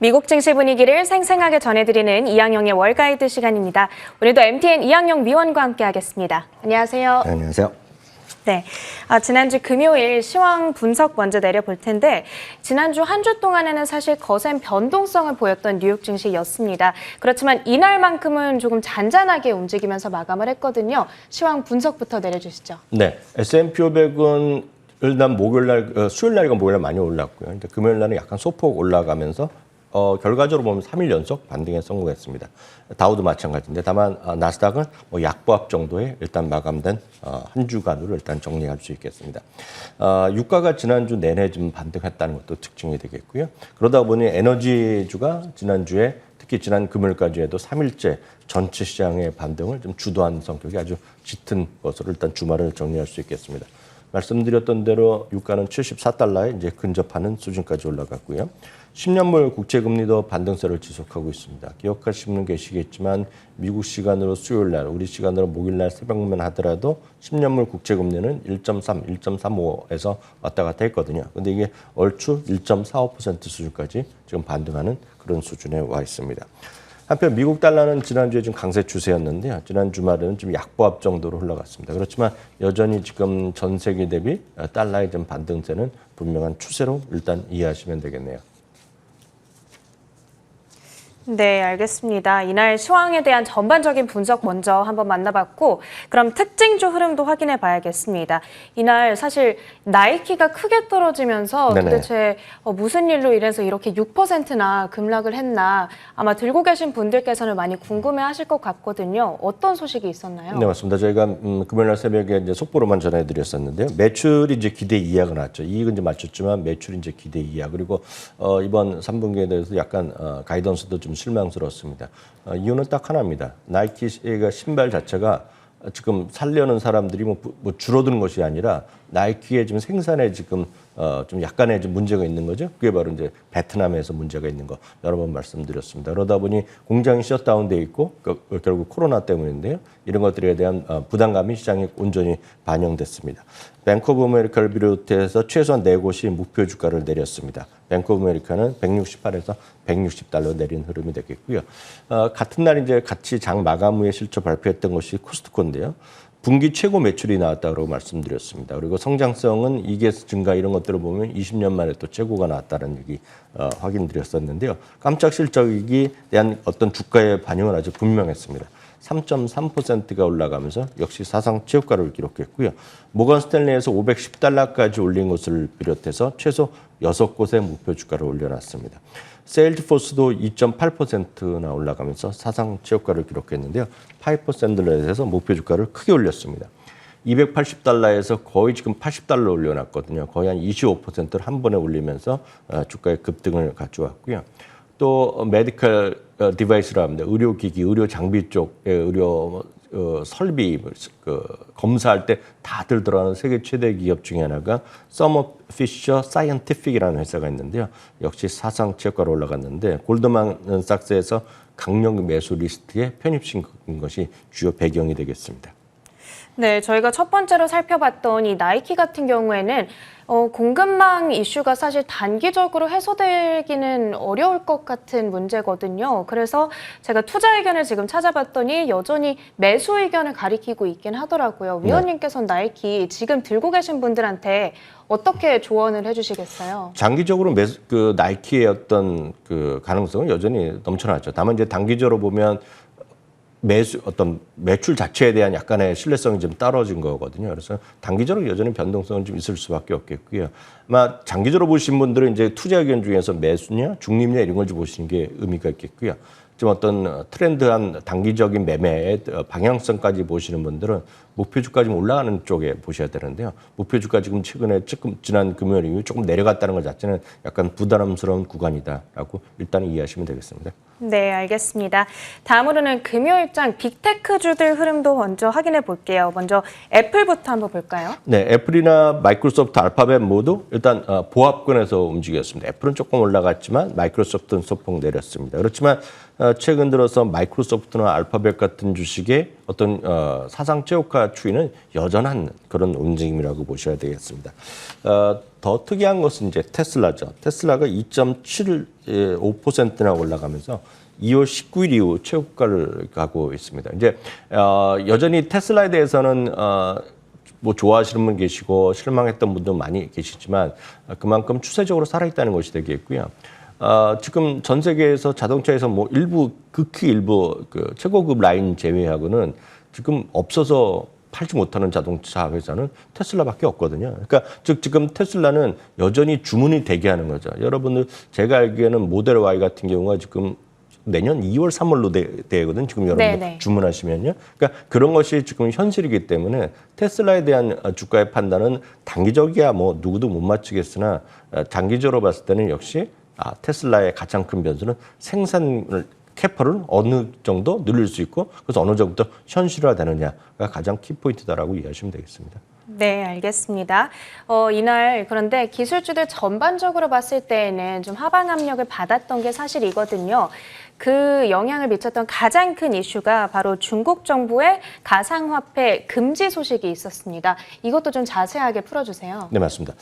미국 증시 분위기를 생생하게 전해드리는 이항영의 월가이드 시간입니다. 오늘도 MTN 이항영 위원과 함께하겠습니다. 안녕하세요. 네, 안녕하세요. 네, 지난주 금요일 시황 분석 먼저 내려볼 텐데 지난주 한 주 동안에는 사실 거센 변동성을 보였던 뉴욕 증시였습니다. 그렇지만 이날만큼은 조금 잔잔하게 움직이면서 마감을 했거든요. 시황 분석부터 내려주시죠. 네, S&P 500은 일단 수요일 날과 목요일 날 많이 올랐고요. 근데 금요일 날은 약간 소폭 올라가면서 결과적으로 보면 3일 연속 반등에 성공했습니다. 다우도 마찬가지인데 다만 나스닥은 약보합 정도에 일단 마감된 한 주간으로 일단 정리할 수 있겠습니다. 유가가 지난주 내내 좀 반등했다는 것도 특징이 되겠고요. 그러다 보니 에너지주가 지난주에 특히 지난 금요일까지에도 3일째 전체 시장의 반등을 좀 주도한 성격이 아주 짙은 것으로 일단 주말을 정리할 수 있겠습니다. 말씀드렸던 대로 유가는 74달러에 이제 근접하는 수준까지 올라갔고요. 10년물 국채금리도 반등세를 지속하고 있습니다. 기억하시는 계시겠지만 미국 시간으로 수요일 날, 우리 시간으로 목요일 날 새벽만 하더라도 10년물 국채금리는 1.3, 1.35에서 왔다 갔다 했거든요. 근데 이게 얼추 1.45% 수준까지 지금 반등하는 그런 수준에 와 있습니다. 한편 미국 달러는 지난주에 좀 강세 추세였는데요. 지난 주말에는 좀 약보합 정도로 흘러갔습니다. 그렇지만 여전히 지금 전 세계 대비 달러의 좀 반등세는 분명한 추세로 일단 이해하시면 되겠네요. 네, 알겠습니다. 이날 시황에 대한 전반적인 분석 먼저 한번 만나봤고 그럼 특징주 흐름도 확인해 봐야겠습니다. 이날 사실 나이키가 크게 떨어지면서 네네. 도대체 무슨 일로 인해서 이렇게 6%나 급락을 했나 아마 들고 계신 분들께서는 많이 궁금해하실 것 같거든요. 어떤 소식이 있었나요? 네, 맞습니다. 저희가 금요일날 새벽에 이제 속보로만 전해드렸었는데요. 매출이 이제 기대 이하가 났죠. 이익은 이제 맞췄지만 매출이 이제 기대 이하. 그리고 이번 3분기에 대해서 약간 가이던스도 좀 실망스럽습니다. 이유는 딱 하나입니다. 나이키가 신발 자체가 지금 살려는 사람들이 뭐 줄어드는 것이 아니라 나이키의 지금 생산에 지금 좀 약간의 좀 문제가 있는 거죠. 그게 바로 이제 베트남에서 문제가 있는 거 여러 번 말씀드렸습니다. 그러다 보니 공장이 셧다운돼 있고 결국 코로나 때문인데요. 이런 것들에 대한 부담감이 시장에 온전히 반영됐습니다. 뱅크 오브 아메리카를 비롯해서 최소한 4곳이 목표 주가를 내렸습니다. 뱅크 오브 아메리카는 168에서 160달러 내린 흐름이 되겠고요. 같은 날 이제 같이 장 마감 후에 실적 발표했던 것이 코스트코인데요. 분기 최고 매출이 나왔다고 말씀드렸습니다. 그리고 성장성은 EPS 증가 이런 것들을 보면 20년 만에 또 최고가 나왔다는 얘기 확인드렸었는데요. 깜짝 실적이 대한 어떤 주가의 반영은 아주 분명했습니다. 3.3%가 올라가면서 역시 사상 최고가를 기록했고요. 모건 스탠리에서 510달러까지 올린 것을 비롯해서 최소 6곳의 목표 주가를 올려놨습니다. 세일즈포스도 2.8%나 올라가면서 사상 최고가를 기록했는데요. 파이퍼 샌들러에서 목표 주가를 크게 올렸습니다. 280달러에서 거의 지금 80달러 올려놨거든요. 거의 한 25%를 한 번에 올리면서 주가의 급등을 가져왔고요. 또 메디컬 디바이스라 합니다. 의료기기, 의료 장비 쪽의 의료 설비 검사할 때 다들 들어가는 세계 최대 기업 중에 하나가 서머 피셔 사이언티픽이라는 회사가 있는데요. 역시 사상 최고가로 올라갔는데 골드만삭스에서 강력 매수 리스트에 편입시킨 것이 주요 배경이 되겠습니다. 네, 저희가 첫 번째로 살펴봤던 이 나이키 같은 경우에는 공급망 이슈가 사실 단기적으로 해소되기는 어려울 것 같은 문제거든요. 그래서 제가 투자 의견을 지금 찾아봤더니 여전히 매수 의견을 가리키고 있긴 하더라고요. 위원님께서는 나이키 지금 들고 계신 분들한테 어떻게 조언을 해주시겠어요? 장기적으로 나이키의 어떤 가능성은 여전히 넘쳐나죠. 다만 이제 단기적으로 보면 매출 자체에 대한 약간의 신뢰성이 좀 떨어진 거거든요. 그래서 단기적으로 여전히 변동성은 좀 있을 수밖에 없겠고요. 아마 장기적으로 보신 분들은 이제 투자 의견 중에서 매수냐, 중립냐 이런 걸 좀 보시는 게 의미가 있겠고요. 좀 어떤 트렌드한 단기적인 매매의 방향성까지 보시는 분들은 목표 주가 좀 올라가는 쪽에 보셔야 되는데요. 목표 주가 지금 지난 금요일 이후 조금 내려갔다는 것 자체는 약간 부담스러운 구간이다라고 일단 이해하시면 되겠습니다. 네, 알겠습니다. 다음으로는 금요일장 빅테크주들 흐름도 먼저 확인해 볼게요. 먼저 애플부터 한번 볼까요? 네, 애플이나 마이크로소프트, 알파벳 모두 일단 보합권에서 움직였습니다. 애플은 조금 올라갔지만 마이크로소프트는 소폭 내렸습니다. 그렇지만 최근 들어서 마이크로소프트나 알파벳 같은 주식의 어떤 사상 최고가 추이는 여전한 그런 움직임이라고 보셔야 되겠습니다. 더 특이한 것은 이제 테슬라죠. 테슬라가 2.75%나 올라가면서 2월 19일 이후 최고가를 가고 있습니다. 이제 여전히 테슬라에 대해서는 뭐 좋아하시는 분 계시고 실망했던 분도 많이 계시지만 그만큼 추세적으로 살아있다는 것이 되겠고요. 지금 전 세계에서 자동차에서 뭐 일부 극히 일부 그 최고급 라인 제외하고는 지금 없어서 팔지 못하는 자동차 회사는 테슬라밖에 없거든요. 그러니까 즉 지금 테슬라는 여전히 주문이 대기하는 거죠. 여러분들 제가 알기에는 모델 Y 같은 경우가 지금 내년 2월, 3월로 되거든. 지금 여러분들 네네. 주문하시면요. 그러니까 그런 것이 지금 현실이기 때문에 테슬라에 대한 주가의 판단은 단기적이야 뭐 누구도 못 맞추겠으나 장기적으로 봤을 때는 역시 테슬라의 가장 큰 변수는 생산을 캐파를 어느 정도 늘릴 수 있고 그래서 어느 정도 현실화되느냐가 가장 키포인트다라고 이해하시면 되겠습니다. 네, 알겠습니다. 이날 그런데 기술주들 전반적으로 봤을 때에는 좀 하방 압력을 받았던 게 사실이거든요. 그 영향을 미쳤던 가장 큰 이슈가 바로 중국 정부의 가상화폐 금지 소식이 있었습니다. 이것도 좀 자세하게 풀어주세요. 네, 맞습니다.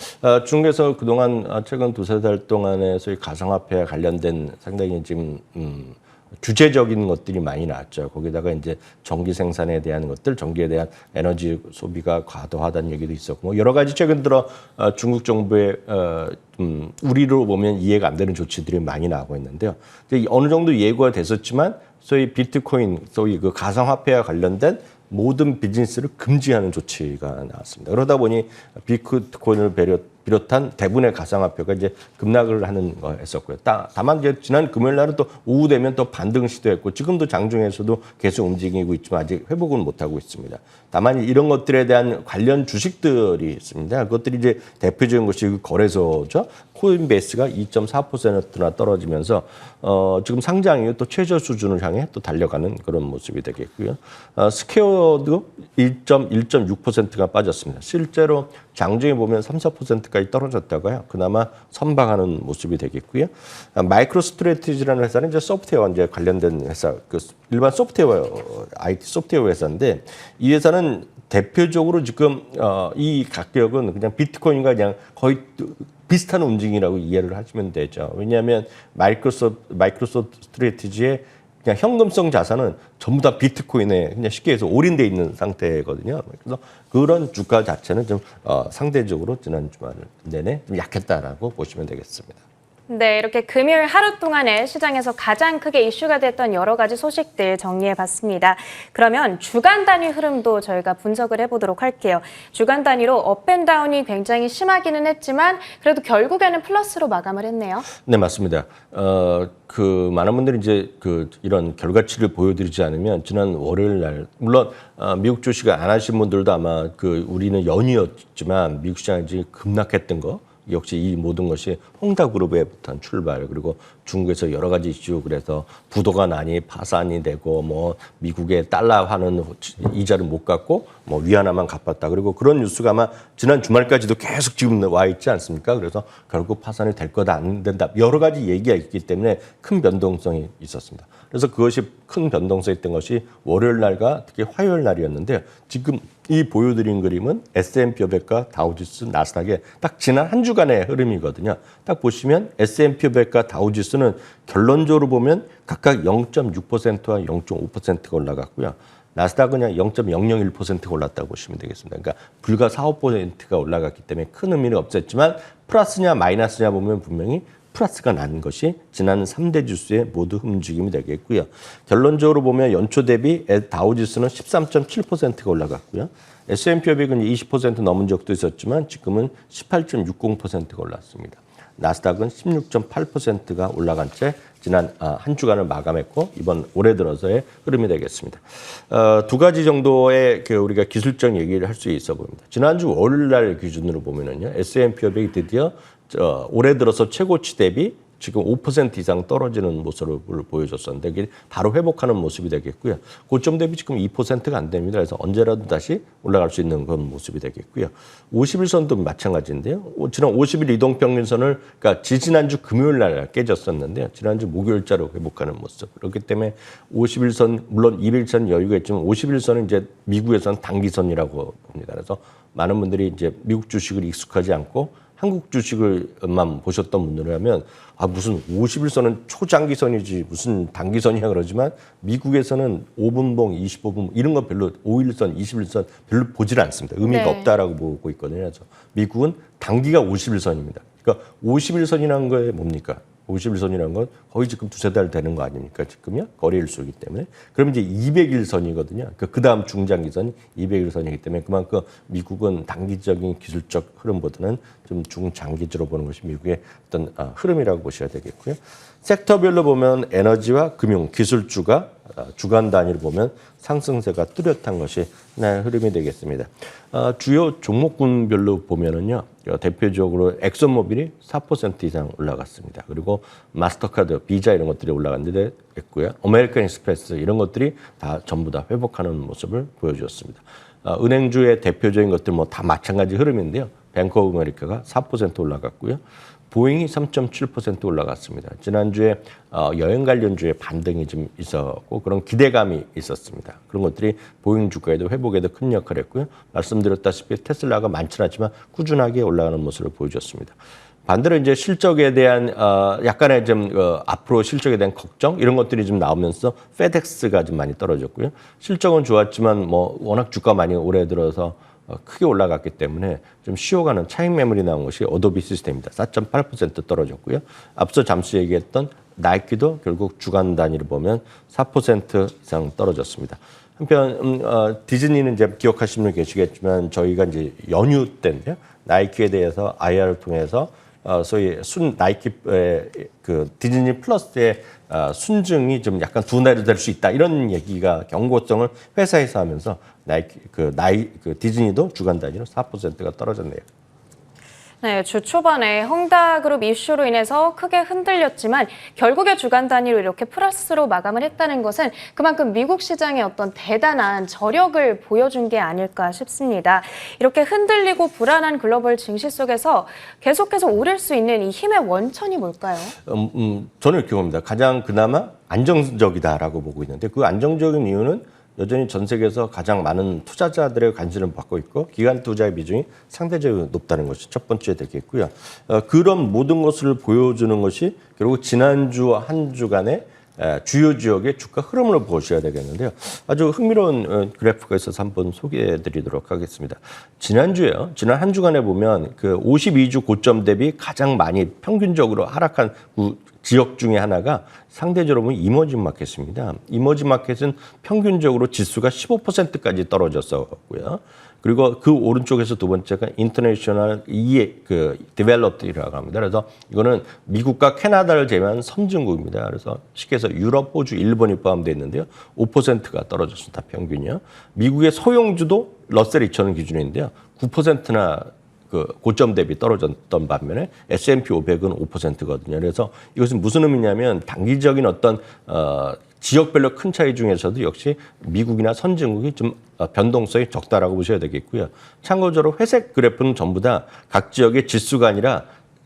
중국에서 그동안 최근 두세 달 동안에 소위 가상화폐와 관련된 상당히 지금 규제적인 것들이 많이 나왔죠. 거기다가 이제 전기 생산에 대한 것들, 전기에 대한 에너지 소비가 과도하다는 얘기도 있었고, 뭐 여러 가지 최근 들어 중국 정부의 우리로 보면 이해가 안 되는 조치들이 많이 나오고 있는데요. 어느 정도 예고가 됐었지만, 소위 비트코인, 소위 그 가상화폐와 관련된 모든 비즈니스를 금지하는 조치가 나왔습니다. 그러다 보니 비트코인을 비롯한 대부분의 가상화폐가 이제 급락을 하는 거였었고요. 다만 이제 지난 금요일 날은 또 오후 되면 또 반등 시도했고 지금도 장중에서도 계속 움직이고 있지만 아직 회복은 못하고 있습니다. 다만 이런 것들에 대한 관련 주식들이 있습니다. 그것들이 이제 대표적인 것이 거래소죠. 코인베이스가 2.4%나 떨어지면서 지금 상장 이후 또 최저 수준을 향해 또 달려가는 그런 모습이 되겠고요. 스퀘어도 1.6%가 빠졌습니다. 실제로 장중에 보면 3, 4%까지 떨어졌다고요. 그나마 선방하는 모습이 되겠고요. 마이크로 스트래티지라는 회사는 이제 소프트웨어 이제 관련된 회사, 그 일반 소프트웨어 IT 소프트웨어 회사인데 이 회사는 대표적으로 지금 이 가격은 그냥 비트코인과 그냥 거의 비슷한 움직임이라고 이해를 하시면 되죠. 왜냐하면 마이크로 스트래티지의 그냥 현금성 자산은 전부 다 비트코인에 그냥 쉽게 해서 올인돼 있는 상태거든요. 그래서 그런 주가 자체는 좀 상대적으로 지난 주말 내내 좀 약했다라고 보시면 되겠습니다. 네, 이렇게 금요일 하루 동안에 시장에서 가장 크게 이슈가 됐던 여러 가지 소식들 정리해봤습니다. 그러면 주간 단위 흐름도 저희가 분석을 해보도록 할게요. 주간 단위로 업앤다운이 굉장히 심하기는 했지만 그래도 결국에는 플러스로 마감을 했네요. 네, 맞습니다. 많은 분들이 이제 이런 결과치를 보여드리지 않으면 지난 월요일 날 물론 미국 주식을 안 하신 분들도 아마 우리는 연이었지만 미국 시장이 지금 급락했던 거. 역시 이 모든 것이 홍다그룹에부터 출발 그리고 중국에서 여러 가지 이슈 그래서 부도가 나니 파산이 되고 뭐 미국의 달러화는 이자를 못 갚고 뭐 위안화만 갚았다 그리고 그런 뉴스가 아마 지난 주말까지도 계속 지금 와 있지 않습니까? 그래서 결국 파산이 될 거다 안 된다 여러 가지 얘기가 있기 때문에 큰 변동성이 있었습니다. 그래서 그것이 큰 변동성이 있던 것이 월요일 날과 특히 화요일 날이었는데 지금 이 보여드린 그림은 S&P 500과 다우지수, 나스닥의 딱 지난 한 주간의 흐름이거든요. 딱 보시면 S&P 500과 다우지수는 결론적으로 보면 각각 0.6%와 0.5%가 올라갔고요. 나스닥은 그냥 0.001%가 올랐다고 보시면 되겠습니다. 그러니까 불과 4, 5%가 올라갔기 때문에 큰 의미는 없었지만 플러스냐 마이너스냐 보면 분명히 플러스가 난 것이 지난 3대 지수의 모두 움직임이 되겠고요. 결론적으로 보면 연초 대비 다우지수는 13.7%가 올라갔고요. S&P 500은 20% 넘은 적도 있었지만 지금은 18.60%가 올랐습니다. 나스닥은 16.8%가 올라간 채 지난 한 주간을 마감했고 이번 올해 들어서의 흐름이 되겠습니다. 두 가지 정도의 우리가 기술적 얘기를 할 수 있어 보입니다. 지난주 월요일 날 기준으로 보면은요, S&P 500이 드디어 올해 들어서 최고치 대비 지금 5% 이상 떨어지는 모습을 보여줬었는데 이게 바로 회복하는 모습이 되겠고요. 고점 대비 지금 2%가 안 됩니다. 그래서 언제라도 다시 올라갈 수 있는 그런 모습이 되겠고요. 50일선도 마찬가지인데요. 지난 50일 이동평균선을 그러니까 지지난주 금요일 날 깨졌었는데요. 지난주 목요일자로 회복하는 모습. 그렇기 때문에 50일선 물론 2일선 여유가 있지만 50일선은 이제 미국에서는 단기선이라고 봅니다. 그래서 많은 분들이 이제 미국 주식을 익숙하지 않고 한국 주식을만 보셨던 분들이라면 무슨 50일선은 초장기선이지 무슨 단기선이야 그러지만 미국에서는 5분봉, 25분 이런 거 별로 5일선, 21선 별로 보질 않습니다. 의미가 네. 없다라고 보고 있거든요. 그래서 미국은 단기가 50일선입니다. 그러니까 50일선이라는 거에 뭡니까? 50일선이라는 건 거의 지금 두세 달 되는 거 아닙니까? 지금요? 거래일수이기 때문에. 그럼 이제 200일선이거든요. 그 다음 중장기선이 200일선이기 때문에 그만큼 미국은 단기적인 기술적 흐름보다는 좀 중장기적으로 보는 것이 미국의 어떤 흐름이라고 보셔야 되겠고요. 섹터별로 보면 에너지와 금융, 기술주가 주간 단위로 보면 상승세가 뚜렷한 것이 하나의 흐름이 되겠습니다. 주요 종목군별로 보면은요, 대표적으로 엑슨모빌이 4% 이상 올라갔습니다. 그리고 마스터카드, 비자 이런 것들이 올라갔는데 있고요. 아메리칸 익스프레스 이런 것들이 다 전부 다 회복하는 모습을 보여주었습니다. 은행주의 대표적인 것들 뭐 다 마찬가지 흐름인데요. 뱅크 오브 아메리카가 4% 올라갔고요. 보잉이 3.7% 올라갔습니다. 지난주에 여행 관련주의 반등이 좀 있었고 그런 기대감이 있었습니다. 그런 것들이 보잉 주가에도 회복에도 큰 역할을 했고요. 말씀드렸다시피 테슬라가 많지는 않지만 꾸준하게 올라가는 모습을 보여줬습니다. 반대로 이제 실적에 대한 약간의 좀 앞으로 실적에 대한 걱정 이런 것들이 좀 나오면서 페덱스가 좀 많이 떨어졌고요. 실적은 좋았지만 뭐 워낙 주가 많이 올해 들어서 크게 올라갔기 때문에 좀 쉬어가는 차익 매물이 나온 것이 어도비 시스템입니다. 4.8% 떨어졌고요. 앞서 잠시 얘기했던 나이키도 결국 주간 단위로 보면 4% 이상 떨어졌습니다. 한편 디즈니는 이제 기억하시는 분 계시겠지만 저희가 이제 연휴 때인데요. 나이키에 대해서 IR을 통해서 소위 나이키의 그 디즈니 플러스의 순증이 좀 약간 둔화될 수 있다 이런 얘기가 경고성을 회사에서 하면서 디즈니도 주간 단위로 4%가 떨어졌네요. 네, 주 초반에 헝다그룹 이슈로 인해서 크게 흔들렸지만 결국에 주간 단위로 이렇게 플러스로 마감을 했다는 것은 그만큼 미국 시장의 어떤 대단한 저력을 보여준 게 아닐까 싶습니다. 이렇게 흔들리고 불안한 글로벌 증시 속에서 계속해서 오를 수 있는 이 힘의 원천이 뭘까요? 저는 이렇게 봅니다. 가장 그나마 안정적이다라고 보고 있는데 그 안정적인 이유는 여전히 전 세계에서 가장 많은 투자자들의 관심을 받고 있고 기관 투자의 비중이 상대적으로 높다는 것이 첫 번째 되겠고요. 그런 모든 것을 보여주는 것이 결국 지난주 한 주간의 주요 지역의 주가 흐름을 보셔야 되겠는데요. 아주 흥미로운 그래프가 있어서 한번 소개해 드리도록 하겠습니다. 지난 한 주간에 보면 그 52주 고점 대비 가장 많이 평균적으로 하락한 지역 중에 하나가 상대적으로 보면 이머징 마켓입니다. 이머징 마켓은 평균적으로 지수가 15%까지 떨어졌었고요. 그리고 그 오른쪽에서 두 번째가 인터내셔널 디벨롭드라고 합니다. 그래서 이거는 미국과 캐나다를 제외한 선진국입니다. 그래서 쉽게 해서 유럽, 호주, 일본이 포함되어 있는데요. 5%가 떨어졌습니다. 평균이요. 미국의 소형주도 러셀 2000 기준인데요. 9%나 그 고점 대비 떨어졌던 반면에 S&P 500은 5%거든요. 그래서 이것은 무슨 의미냐면 단기적인 어떤 지역별로 큰 차이 중에서도 역시 미국이나 선진국이 좀 변동성이 적다라고 보셔야 되겠고요. 참고적으로 회색 그래프는 전부 다 각 지역의 지수가 아니라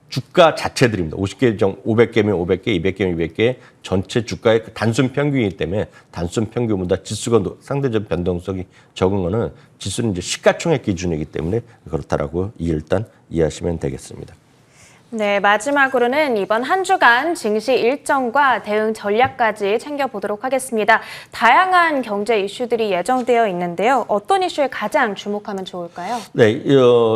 주가 자체들입니다. 500개면 500개, 200개면 200개 전체 주가의 단순 평균이기 때문에 단순 평균보다 지수가 상대적 변동성이 적은 거는 지수는 이제 시가총액 기준이기 때문에 그렇다라고 일단 이해하시면 되겠습니다. 네, 마지막으로는 이번 한 주간 증시 일정과 대응 전략까지 챙겨보도록 하겠습니다. 다양한 경제 이슈들이 예정되어 있는데요. 어떤 이슈에 가장 주목하면 좋을까요? 네,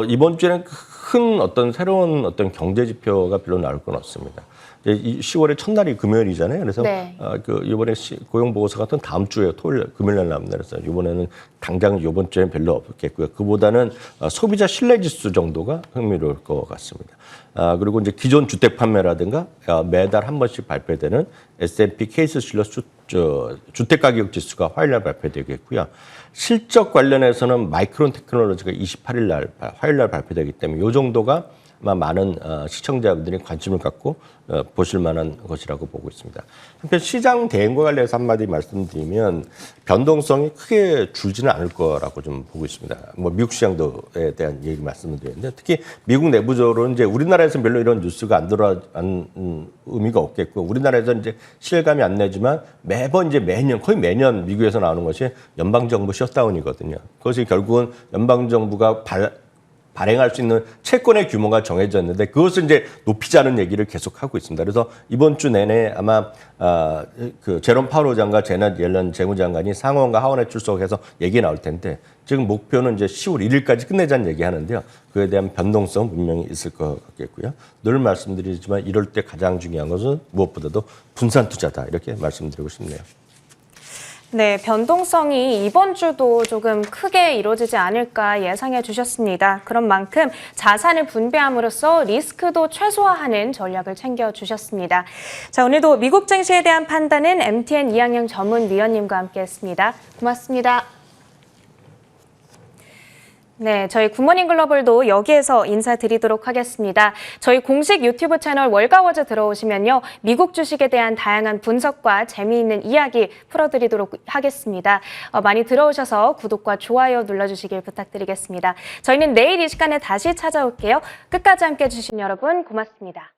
이번 주에는 큰 어떤 새로운 어떤 경제 지표가 별로 나올 건 없습니다. 이제 10월의 첫날이 금요일이잖아요. 그래서 네. 이번에 고용 보고서 같은 다음 주에 금요일 날 나옵니다. 그래서 이번에는 당장 이번 주에는 별로 없겠고요. 그보다는 소비자 신뢰 지수 정도가 흥미로울 것 같습니다. 그리고 이제 기존 주택 판매라든가 매달 한 번씩 발표되는 S&P 케이스 실러 주택 가격 지수가 화요일 날 발표되겠고요. 실적 관련해서는 마이크론 테크놀로지가 28일 날 화요일 날 발표되기 때문에 이 정도가 많은 시청자분들이 관심을 갖고 보실 만한 것이라고 보고 있습니다. 한편 시장 대응과 관련해서 한마디 말씀드리면 변동성이 크게 줄지는 않을 거라고 좀 보고 있습니다. 뭐 미국 시장도에 대한 얘기 말씀을 드렸는데 특히 미국 내부적으로는 이제 우리나라에서는 별로 이런 뉴스가 안 의미가 없겠고 우리나라에서 이제 실감이 안 나지만 매번 이제 거의 매년 미국에서 나오는 것이 연방정부 셧다운이거든요. 그것이 결국은 연방정부가 발행할 수 있는 채권의 규모가 정해졌는데 그것을 이제 높이자는 얘기를 계속 하고 있습니다. 그래서 이번 주 내내 아마 그 제롬 파월 의장과 제넷 옐런 재무장관이 상원과 하원에 출석해서 얘기 나올 텐데 지금 목표는 이제 10월 1일까지 끝내자는 얘기하는데요. 그에 대한 변동성 분명히 있을 것 같겠고요. 늘 말씀드리지만 이럴 때 가장 중요한 것은 무엇보다도 분산 투자다 이렇게 말씀드리고 싶네요. 네, 변동성이 이번 주도 조금 크게 이루어지지 않을까 예상해 주셨습니다. 그런 만큼 자산을 분배함으로써 리스크도 최소화하는 전략을 챙겨 주셨습니다. 자, 오늘도 미국 증시에 대한 판단은 MTN 이항영 전문위원님과 함께했습니다. 고맙습니다. 네, 저희 굿모닝 글로벌도 여기에서 인사드리도록 하겠습니다. 저희 공식 유튜브 채널 월가워즈 들어오시면요. 미국 주식에 대한 다양한 분석과 재미있는 이야기 풀어드리도록 하겠습니다. 많이 들어오셔서 구독과 좋아요 눌러주시길 부탁드리겠습니다. 저희는 내일 이 시간에 다시 찾아올게요. 끝까지 함께해 주신 여러분 고맙습니다.